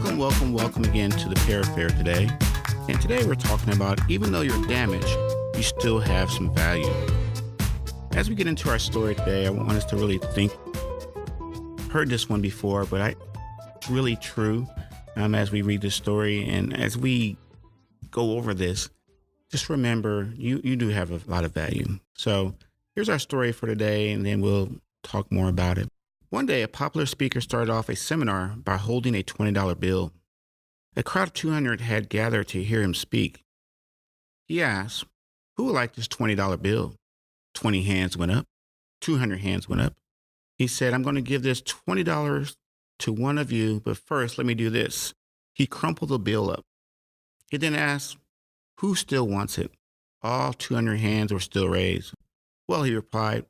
Welcome again to the Pair Affair today. And today we're talking about even though you're damaged, you still have some value. As we get into our story today, I want us to really think. Heard this one before, but it's really true as we read this story. And as we go over this, just remember you do have a lot of value. So here's our story for today, and then we'll talk more about it. One day, a popular speaker started off a seminar by holding a $20 bill. A crowd of 200 had gathered to hear him speak. He asked, "Who would like this $20 bill?" 20 hands went up. 200 hands went up. He said, "I'm going to give this $20 to one of you, but first let me do this." He crumpled the bill up. He then asked, "Who still wants it?" All 200 hands were still raised. "Well," he replied,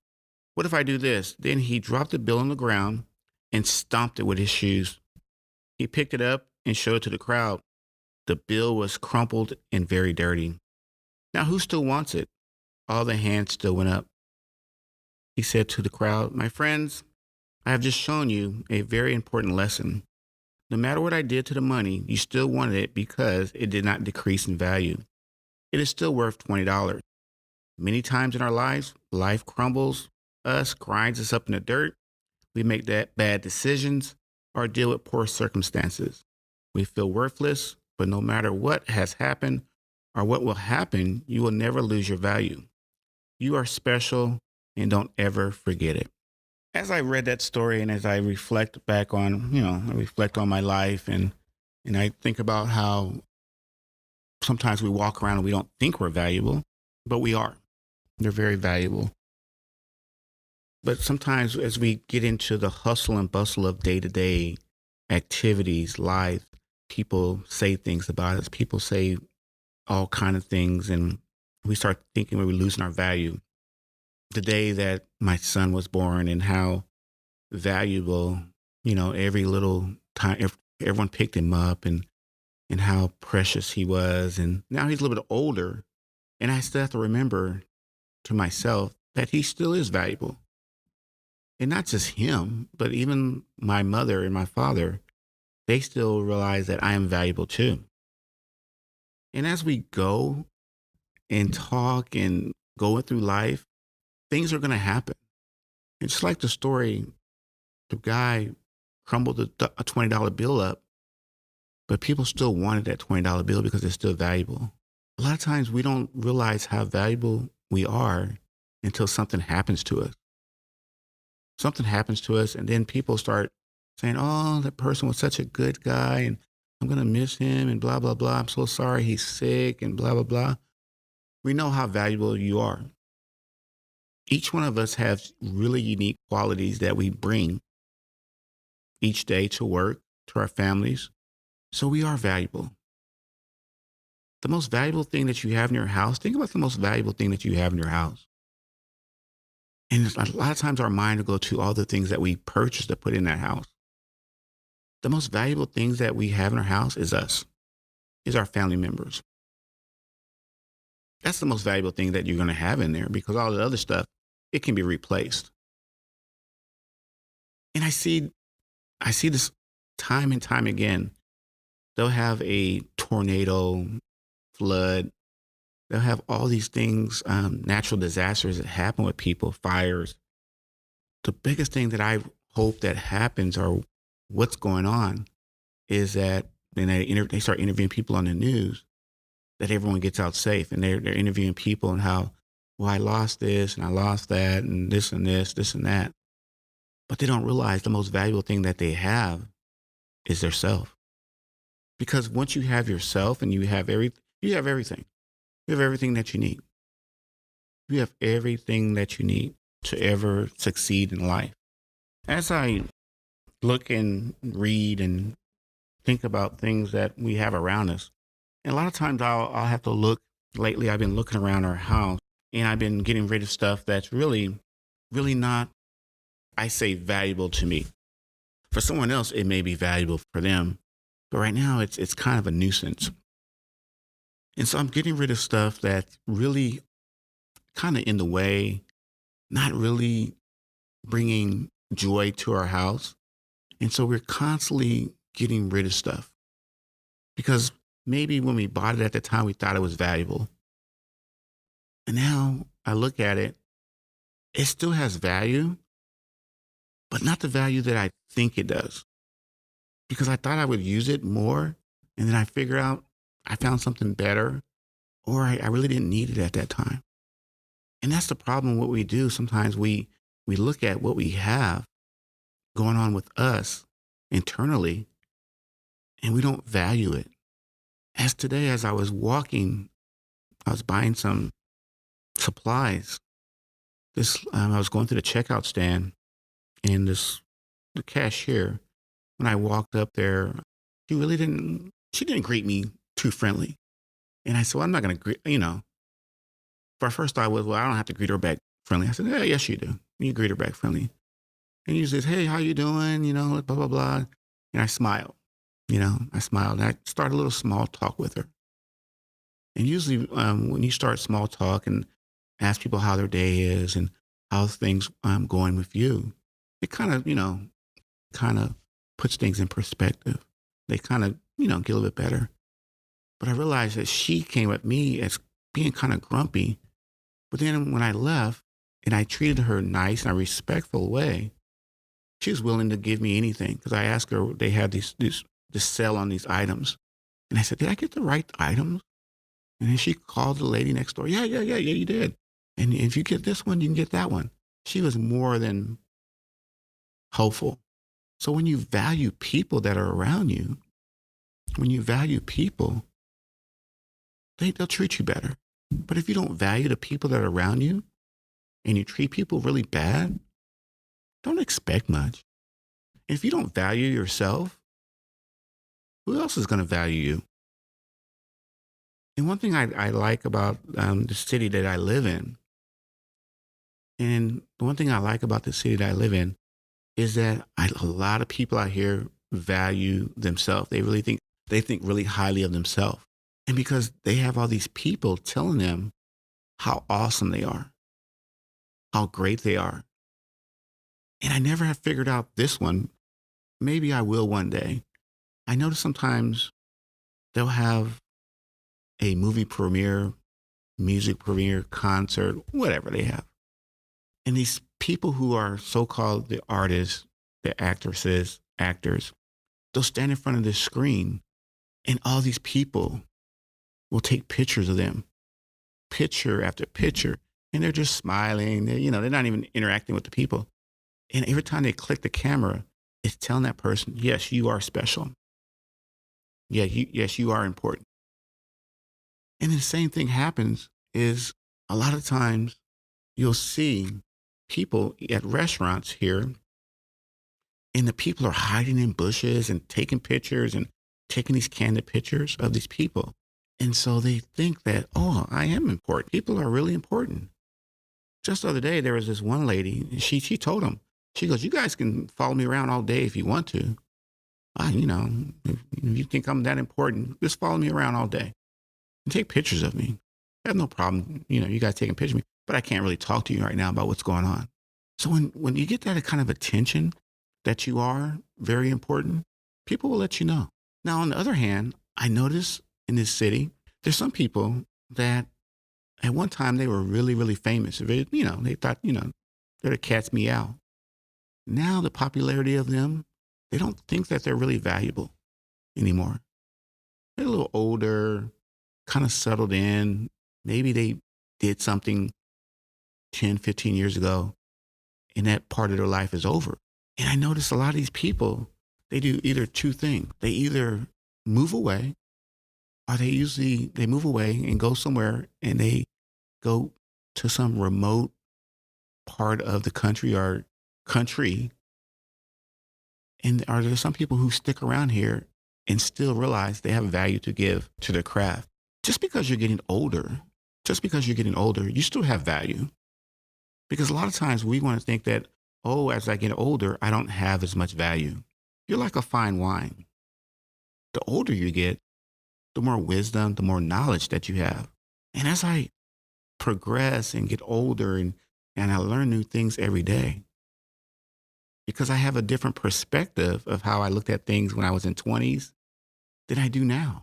"what if I do this?" Then he dropped the bill on the ground and stomped it with his shoes. He picked it up and showed it to the crowd. The bill was crumpled and very dirty. "Now who still wants it?" All the hands still went up. He said to the crowd, "My friends, I have just shown you a very important lesson. No matter what I did to the money, you still wanted it because it did not decrease in value. It is still worth $20. Many times in our lives, life crumbles us, grinds us up in the dirt. We make bad decisions or deal with poor circumstances. We feel worthless, but no matter what has happened or what will happen, you will never lose your value. You are special, and don't ever forget it." As I read that story and as I reflect back on, I reflect on my life and I think about how sometimes we walk around and we don't think we're valuable, but we are. They're very valuable. But sometimes as we get into the hustle and bustle of day-to-day activities, life, people say things about us. People say all kind of things, and we start thinking we're losing our value. The day that my son was born and how valuable, every little time everyone picked him up and how precious he was. And now he's a little bit older, and I still have to remember to myself that he still is valuable. And not just him, but even my mother and my father, they still realize that I am valuable too. And as we go and talk and go through life, things are going to happen. And just like the story, the guy crumbled a $20 bill up, but people still wanted that $20 bill because it's still valuable. A lot of times we don't realize how valuable we are until something happens to us. Something happens to us, and then people start saying, "Oh, that person was such a good guy, and I'm going to miss him, and blah, blah, blah. I'm so sorry he's sick, and blah, blah, blah." We know how valuable you are. Each one of us has really unique qualities that we bring each day to work, to our families. So we are valuable. The most valuable thing that you have in your house, think about the most valuable thing that you have in your house. And a lot of times our mind will go to all the things that we purchased to put in that house. The most valuable things that we have in our house is us, is our family members. That's the most valuable thing that you're going to have in there, because all the other stuff, it can be replaced. And I see this time and time again. They'll have a tornado, flood. They'll have all these things, natural disasters that happen with people, fires. The biggest thing that I hope that happens, or what's going on, is that when they start interviewing people on the news, that everyone gets out safe, and they're interviewing people and how, well, I lost this and I lost that and this and this and that. But they don't realize the most valuable thing that they have is their self. Because once you have yourself and you have everything. You have everything that you need. You have everything that you need to ever succeed in life. As I look and read and think about things that we have around us, and a lot of times I'll have to look. Lately, I've been looking around our house, and I've been getting rid of stuff that's really, really not, I say, valuable to me. For someone else, it may be valuable for them, but right now it's kind of a nuisance. And so I'm getting rid of stuff that's really kind of in the way, not really bringing joy to our house. And so we're constantly getting rid of stuff. because maybe when we bought it at the time, we thought it was valuable. And now I look at it, it still has value, but not the value that I think it does. Because I thought I would use it more. And then I figure out I found something better, or I really didn't need it at that time. And that's the problem. What we do sometimes, we look at what we have going on with us internally, and we don't value it. As today, as I was walking, I was buying some supplies. I was going through the checkout stand, and the cashier, when I walked up there, she didn't greet me too friendly. And I said, well, I'm not going to greet, my first thought was, well, I don't have to greet her back friendly. I said, yeah, yes, you do. You greet her back friendly. And you says, hey, how you doing? Blah, blah, blah. And I smiled, I smiled. And I started a little small talk with her. And usually when you start small talk and ask people how their day is and how things going with you, it kind of, kind of puts things in perspective. They kind of, get a little bit better. But I realized that she came at me as being kind of grumpy. But then when I left and I treated her nice and a respectful way, she was willing to give me anything. Because I asked her, they had this sale on these items. And I said, did I get the right items? And then she called the lady next door. Yeah, you did. And if you get this one, you can get that one. She was more than hopeful. So when you value people that are around you, when you value people, they'll treat you better. But if you don't value the people that are around you and you treat people really bad, don't expect much. If you don't value yourself, who else is going to value you? And one thing I like about the city that I live in, and the one thing I like about the city that I live in is that a lot of people out here value themselves. They think really highly of themselves. And because they have all these people telling them how awesome they are, how great they are. And I never have figured out this one. Maybe I will one day. I notice sometimes they'll have a movie premiere, music premiere, concert, whatever they have. And these people who are so-called the artists, the actresses, actors, they'll stand in front of this screen and all these people will take pictures of them, picture after picture. And they're just smiling. They're not even interacting with the people. And every time they click the camera, it's telling that person, yes, you are special. Yeah, yes, you are important. And the same thing happens is a lot of times you'll see people at restaurants here, and the people are hiding in bushes and taking pictures and taking these candid pictures of these people. And so they think that, oh, I am important. People are really important. Just the other day, there was this one lady, and she told them, she goes, you guys can follow me around all day if you want to. If you think I'm that important, just follow me around all day and take pictures of me. I have no problem, you guys taking pictures of me, but I can't really talk to you right now about what's going on. So when you get that kind of attention that you are very important, people will let you know. Now, on the other hand, I notice in this city, there's some people that at one time they were really, really famous. They thought, they're the cat's meow. Now the popularity of them, they don't think that they're really valuable anymore. They're a little older, kind of settled in. Maybe they did something 10, 15 years ago, and that part of their life is over. And I notice a lot of these people, they do either two things. They either move away, or they move away and go somewhere, and they go to some remote part of the country or country. And are there some people who stick around here and still realize they have value to give to their craft? Just because you're getting older, you still have value. Because a lot of times we want to think that, oh, as I get older, I don't have as much value. You're like a fine wine. The older you get, the more wisdom, the more knowledge that you have. And as I progress and get older and I learn new things every day, because I have a different perspective of how I looked at things when I was in 20s than I do now.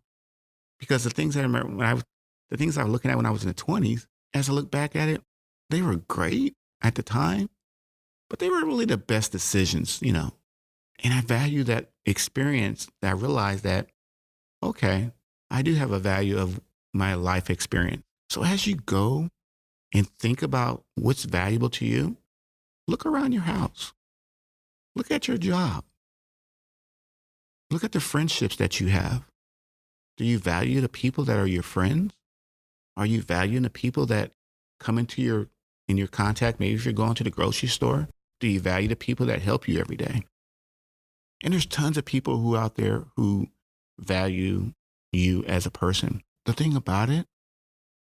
Because the things I remember the things I was looking at when I was in the 20s, as I look back at it, they were great at the time, but they weren't really the best decisions, you know. And I value that experience. That I realized that, okay, I do have a value of my life experience. So as you go and think about what's valuable to you, look around your house, look at your job, look at the friendships that you have. Do you value the people that are your friends? Are you valuing the people that come into your contact? Maybe if you're going to the grocery store, do you value the people that help you every day? And there's tons of people who out there who value you as a person. The thing about it,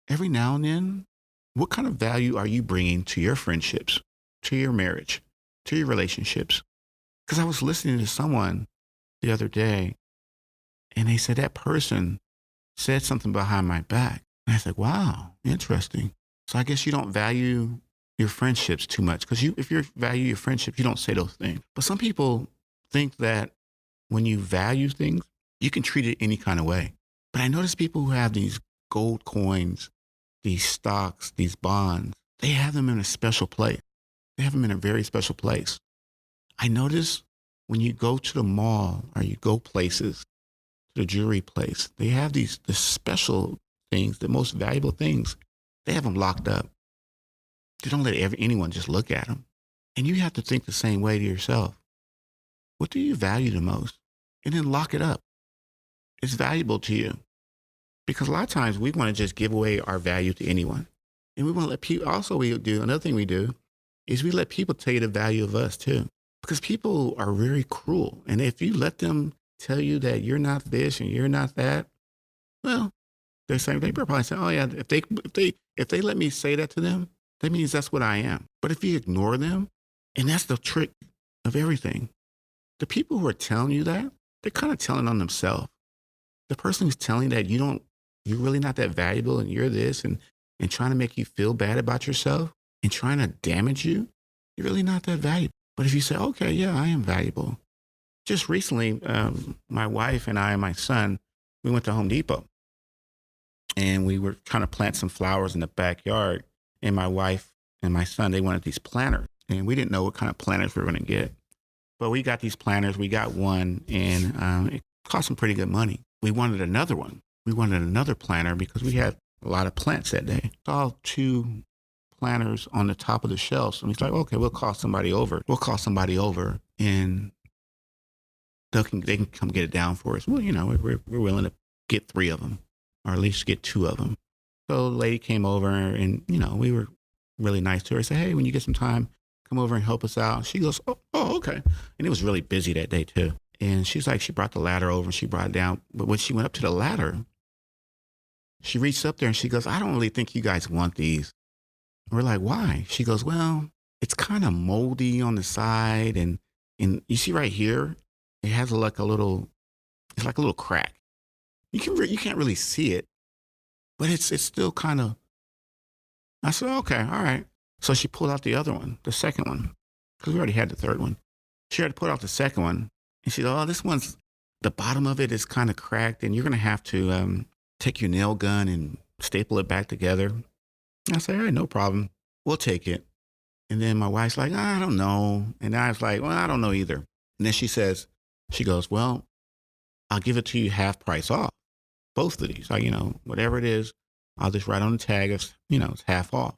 every now and then, what kind of value are you bringing to your friendships, to your marriage, to your relationships? Because I was listening to someone the other day, and they said that person said something behind my back. And I said, wow, interesting. So I guess you don't value your friendships too much, because if you value your friendships, you don't say those things. But some people think that when you value things, you can treat it any kind of way. But I notice people who have these gold coins, these stocks, these bonds, they have them in a special place. They have them in a very special place. I notice when you go to the mall or you go places, to the jewelry place, they have the special things, the most valuable things. They have them locked up. They don't let anyone just look at them. And you have to think the same way to yourself. What do you value the most? And then lock it up. It's valuable to you. Because a lot of times we want to just give away our value to anyone. And we want to let people, another thing we do is we let people tell you the value of us too. Because people are very cruel. And if you let them tell you that you're not this and you're not that, well, they're saying, they probably say, oh yeah, if they let me say that to them, that means that's what I am. But if you ignore them, and that's the trick of everything, the people who are telling you that, they're kind of telling on themselves. The person who's telling that you're really not that valuable and you're this and trying to make you feel bad about yourself and trying to damage you, you're really not that valuable. But if you say, okay, yeah, I am valuable. Just recently, my wife and I and my son, we went to Home Depot and we were trying to plant some flowers in the backyard. And my wife and my son, they wanted these planters and we didn't know what kind of planters we were going to get. But we got these planters. We got one and it cost some pretty good money. We wanted another one. We wanted another planter because we had a lot of plants that day. Saw two planters on the top of the shelves. And he's like, okay, we'll call somebody over. And they can come get it down for us. Well, you know, we're willing to get 3 of them or at least get 2 of them. So the lady came over and, you know, we were really nice to her. I said, hey, when you get some time, come over and help us out. She goes, oh, okay. And it was really busy that day too. And she's like, she brought the ladder over and she brought it down. But when she went up to the ladder, she reached up there and she goes, I don't really think you guys want these. And we're like, why? She goes, well, it's kind of moldy on the side. And you see right here, it has it's like a little crack. You can't really see it, but it's still kind of, I said, okay, all right. So she pulled out the other one, the second one, because we already had the third one. She had to pull out the second one. And she said, oh, this one's, the bottom of it is kind of cracked and you're going to have to take your nail gun and staple it back together. And I said, all right, no problem. We'll take it. And then my wife's like, I don't know. And I was like, well, I don't know either. And then she goes, well, I'll give it to you half price off. Both of these, like, you know, whatever it is, I'll just write on the tag, it's half off.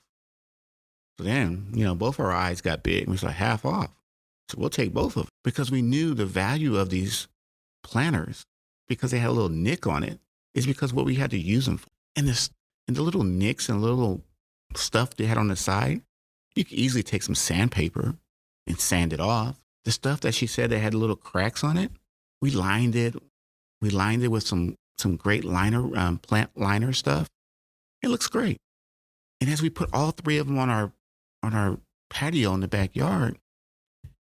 So then, you know, both our eyes got big. We was like, half off. So we'll take both of them because we knew the value of these planters because they had a little nick on it is because what we had to use them for. And the little nicks and little stuff they had on the side, you could easily take some sandpaper and sand it off. The stuff that she said that had little cracks on it, we lined it with some great liner, plant liner stuff. It looks great. And as we put all 3 of them on our patio in the backyard,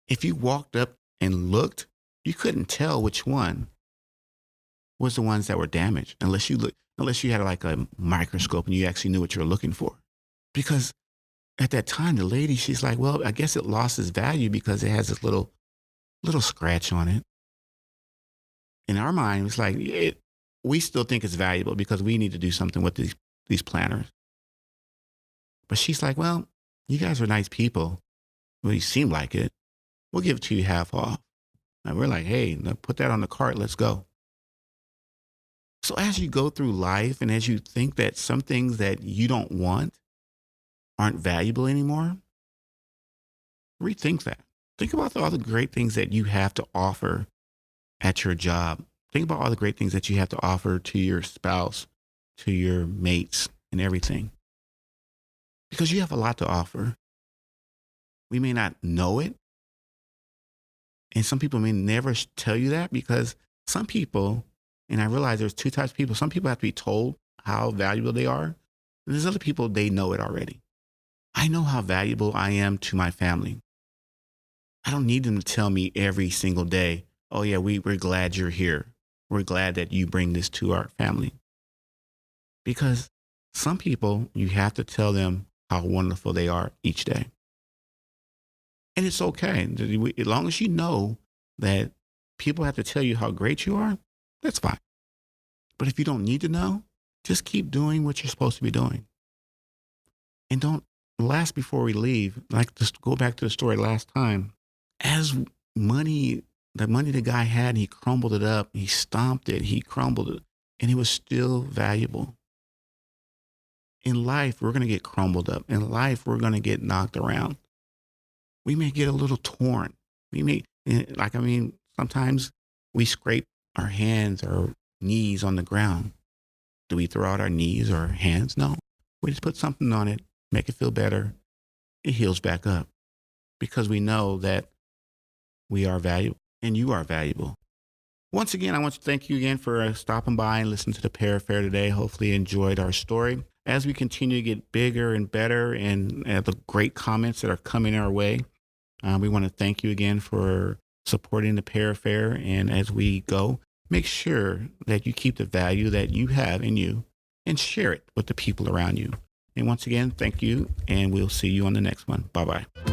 if you walked up and looked, you couldn't tell which one was the ones that were damaged unless you had like a microscope and you actually knew what you were looking for. Because at that time, the lady, she's like, well, I guess it lost its value because it has this little scratch on it. In our mind, it's like, we still think it's valuable because we need to do something with these planners. But she's like, well, you guys are nice people. Well, you seem like it. We'll give it to you half off. And we're like, hey, now put that on the cart. Let's go. So as you go through life and as you think that some things that you don't want aren't valuable anymore, rethink that. Think about all the great things that you have to offer at your job. Think about all the great things that you have to offer to your spouse, to your mates, and everything. Because you have a lot to offer. We may not know it. And some people may never tell you that because some people, and I realize there's two types of people. Some people have to be told how valuable they are. And there's other people, they know it already. I know how valuable I am to my family. I don't need them to tell me every single day, oh yeah, we're glad you're here. We're glad that you bring this to our family. Because some people, you have to tell them how wonderful they are each day. And it's okay. As long as you know that people have to tell you how great you are, that's fine. But if you don't need to know, just keep doing what you're supposed to be doing. And don't, last before we leave, like just go back to the story last time, as money, the money the guy had, he crumbled it up, he stomped it, he crumbled it, and it was still valuable. In life, we're going to get crumbled up. In life, we're going to get knocked around. We may get a little torn. Sometimes we scrape our hands or knees on the ground. Do we throw out our knees or hands? No. We just put something on it, make it feel better. It heals back up because we know that we are valuable and you are valuable. Once again, I want to thank you again for stopping by and listening to the Para Fair today. Hopefully you enjoyed our story. As we continue to get bigger and better and the great comments that are coming our way, we want to thank you again for supporting the Para Fair. And as we go, make sure that you keep the value that you have in you and share it with the people around you. And once again, thank you, and we'll see you on the next one. Bye-bye.